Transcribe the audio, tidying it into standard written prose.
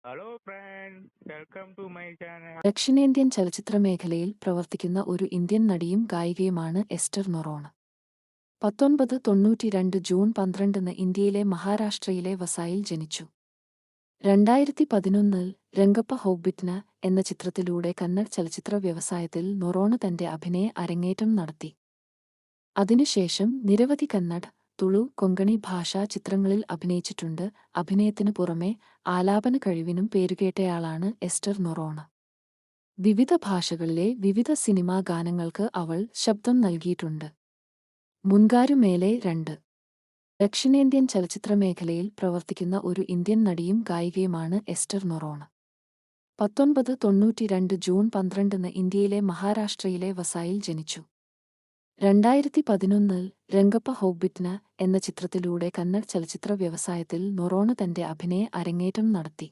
Hello friends, welcome to my channel. ദക്ഷിണേന്ത്യൻ ചലച്ചിത്രമേഖലയിൽ പ്രവർത്തിക്കുന്ന ഒരു ഇന്ത്യൻ നടിയും ഗായികയുമാണ് എസ്റ്റർ നൊറോണ. 1992 ജൂൺ 12 ഇന്ത്യയിലെ മഹാരാഷ്ട്രയിലെ വസായിൽ ജനിച്ചു. 2011 രംഗപ്പ ഹോഗ്ബിറ്റ്ന എന്ന ചിത്രത്തിലൂടെ കന്നഡ ചലച്ചിത്ര വ്യവസായത്തിൽ നൊറോണ തന്റെ അഭിനയ അരങ്ങേറ്റം നടത്തി. അതിനുശേഷം നിരവധി കന്നഡ, തുളു, കൊങ്കണി ഭാഷാ ചിത്രങ്ങളിൽ അഭിനയിച്ചിട്ടുണ്ട്. അഭിനയത്തിനു പുറമെ ആലാപന കഴിവിനും പേരുകേട്ടയാളാണ് എസ്റ്റർ നൊറോണ. വിവിധ ഭാഷകളിലെ വിവിധ സിനിമാ ഗാനങ്ങൾക്ക് അവൾ ശബ്ദം നൽകിയിട്ടുണ്ട്. മുൻകാരുമേലെ 2 ദക്ഷിണേന്ത്യൻ ചലച്ചിത്രമേഖലയിൽ പ്രവർത്തിക്കുന്ന ഒരു ഇന്ത്യൻ നടിയും ഗായികയുമാണ് എസ്റ്റർ നൊറോണ. 1992 ജൂൺ 12 ഇന്ത്യയിലെ മഹാരാഷ്ട്രയിലെ വസായിൽ ജനിച്ചു. 2011 രംഗപ്പ ഹോഗ്ബിറ്റ്ന എന്ന ചിത്രത്തിലൂടെ കന്നഡ ചലച്ചിത്ര വ്യവസായത്തിൽ നൊറോണ തന്റെ അഭിനയ അരങ്ങേറ്റം നടത്തി.